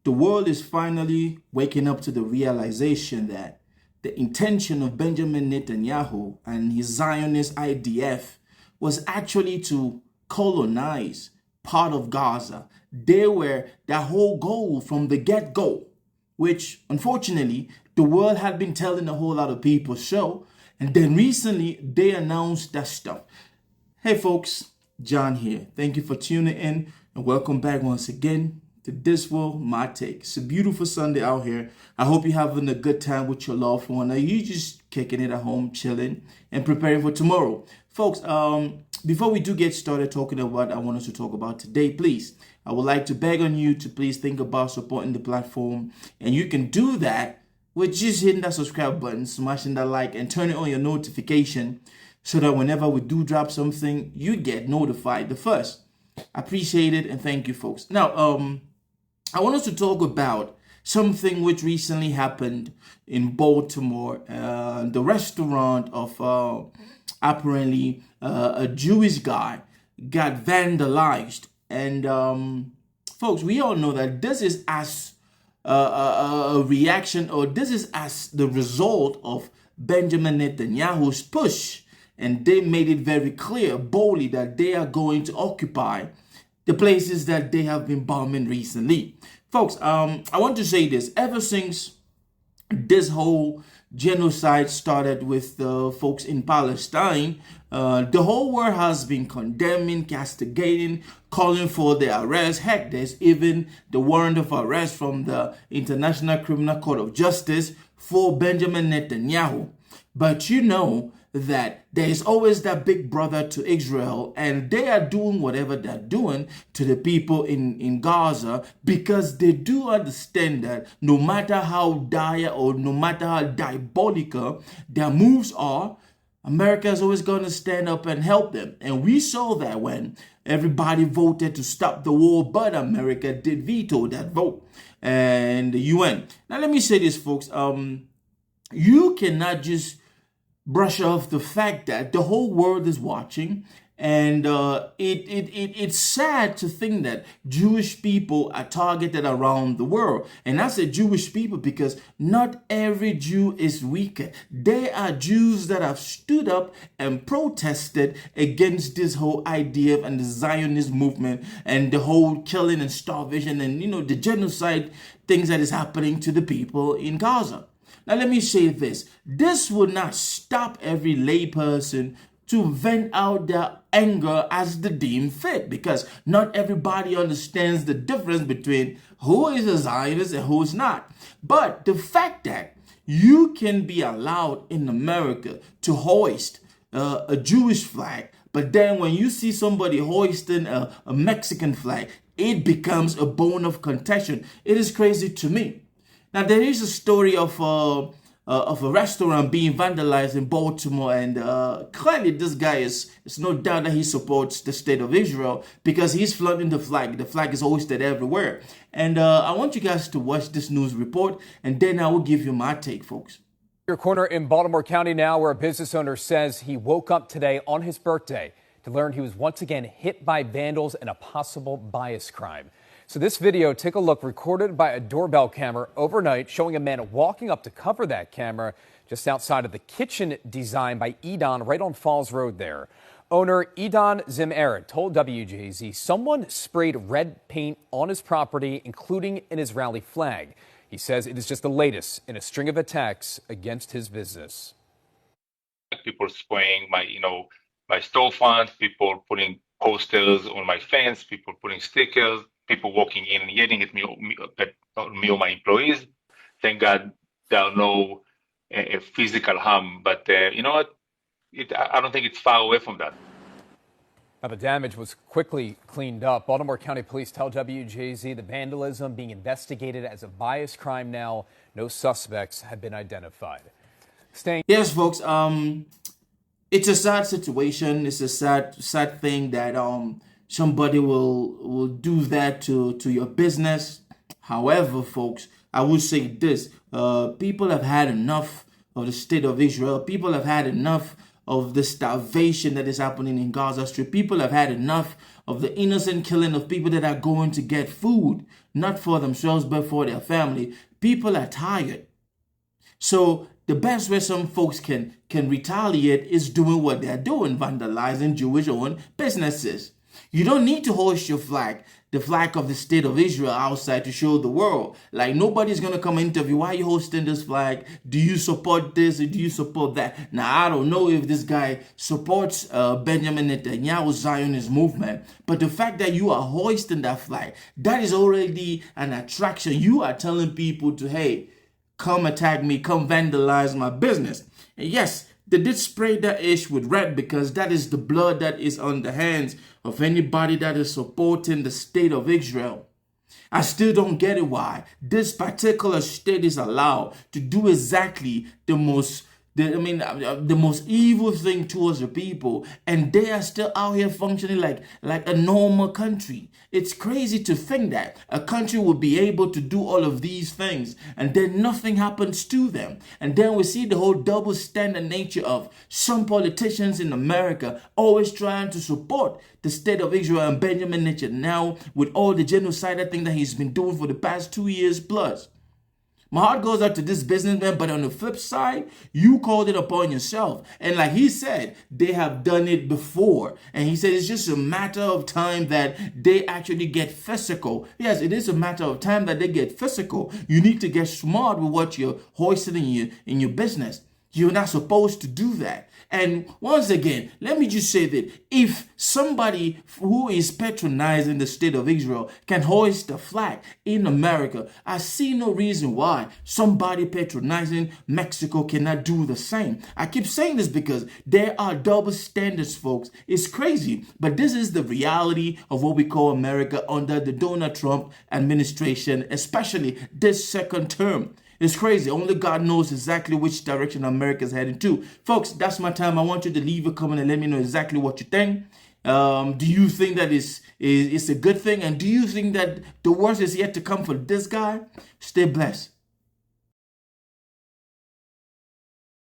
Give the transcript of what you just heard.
the world is finally waking up to the realization that the intention of Benjamin Netanyahu and his Zionist IDF was actually to colonize part of Gaza. They were their whole goal from the get-go, which unfortunately the world had been telling a whole lot of people so. And then recently they announced that stuff. Hey folks, John here. Thank you for tuning in and welcome back once again to This World, My Take. It's a beautiful Sunday out here. I hope you're having a good time with your loved one. Are you just kicking it at home, chilling and preparing for tomorrow? Folks, before we do get started talking about what I want us to talk about today, please, I would like to beg on you to please think about supporting the platform. And you can do that with just hitting that subscribe button, smashing that like, and turning on your notification so that whenever we do drop something, you get notified the first. I appreciate it and thank you, folks. Now, I want us to talk about something which recently happened in Baltimore. The restaurant of apparently a Jewish guy got vandalized. And folks, we all know that this is as a reaction, or this is as the result of Benjamin Netanyahu's push. And they made it very clear, boldly, that they are going to occupy the places that they have been bombing recently. Folks, I want to say this. Ever since this whole genocide started with the folks in Palestine, the whole world has been condemning, castigating, calling for their arrest. Heck, there's even the warrant of arrest from the International Criminal Court of Justice for Benjamin Netanyahu. But you know that there is always that big brother to Israel, and they are doing whatever they're doing to the people in Gaza, because they do understand that no matter how dire or no matter how diabolical their moves are, America is always going to stand up and help them. And we saw that when everybody voted to stop the war, but America did veto that vote and the UN. Now, let me say this, folks. You cannot just brush off the fact that the whole world is watching, and it's sad to think that Jewish people are targeted around the world. And I say Jewish people because not every Jew is wicked. There are Jews that have stood up and protested against this whole idea and the Zionist movement and the whole killing and starvation and, the genocide things that is happening to the people in Gaza. Now, let me say this. This will not stop every layperson to vent out their anger as they deem fit, because not everybody understands the difference between who is a Zionist and who is not. But the fact that you can be allowed in America to hoist a Jewish flag, but then when you see somebody hoisting a Mexican flag, it becomes a bone of contention. It is crazy to me. Now, there is a story of a restaurant being vandalized in Baltimore, and clearly this guy it's no doubt that he supports the state of Israel because he's flaunting the flag. The flag is hoisted everywhere. And I want you guys to watch this news report, and then I will give you my take, folks. Your corner in Baltimore County now, where a business owner says he woke up today on his birthday to learn he was once again hit by vandals in a possible bias crime. So this video, take a look, recorded by a doorbell camera overnight, showing a man walking up to cover that camera just outside of the kitchen designed by Edon right on Falls Road there. Owner Edon Zimeret told WJZ someone sprayed red paint on his property, including in his rally flag. He says it is just the latest in a string of attacks against his business. People spraying my storefront, people putting posters on my fence, people putting stickers, people walking in and yelling at me or my employees. Thank God there are no physical harm, but you know what? I don't think it's far away from that. Now, the damage was quickly cleaned up. Baltimore County Police tell WJZ the vandalism being investigated as a bias crime now. No suspects have been identified. Yes, folks. It's a sad situation. It's a sad thing that somebody will do that to your business. However, folks, I will say this. People have had enough of the state of Israel. People have had enough of the starvation that is happening in Gaza Strip. People have had enough of the innocent killing of people that are going to get food, not for themselves, but for their family. People are tired. So the best way some folks can retaliate is doing what they're doing, vandalizing Jewish-owned businesses. You don't need to hoist your flag, the flag of the state of Israel, outside to show the world. Like, nobody's going to come interview, why are you hosting this flag? Do you support this or do you support that? Now, I don't know if this guy supports Benjamin Netanyahu's Zionist movement, but the fact that you are hoisting that flag, that is already an attraction. You are telling people to, hey, come attack me, come vandalize my business. And yes, they did spray that ish with red because that is the blood that is on the hands of anybody that is supporting the state of Israel. I still don't get it why this particular state is allowed to do exactly the most evil thing towards the people, and they are still out here functioning like a normal country. It's crazy to think that a country would be able to do all of these things and then nothing happens to them. And then we see the whole double standard nature of some politicians in America always trying to support the state of Israel and Benjamin Netanyahu with all the genocidal thing that he's been doing for the past 2 years plus. My heart goes out to this businessman, but on the flip side, you called it upon yourself. And like he said, they have done it before. And he said it's just a matter of time that they actually get physical. Yes, it is a matter of time that they get physical. You need to get smart with what you're hoisting in your business. You're not supposed to do that. And once again, let me just say that if somebody who is patronizing the state of Israel can hoist a flag in America, I see no reason why somebody patronizing Mexico cannot do the same. I keep saying this because there are double standards, folks. It's crazy, but this is the reality of what we call America under the Donald Trump administration, especially this second term. It's crazy. Only God knows exactly which direction America is heading to. Folks, that's my time. I want you to leave a comment and let me know exactly what you think. Do you think that it's a good thing? And do you think that the worst is yet to come for this guy? Stay blessed.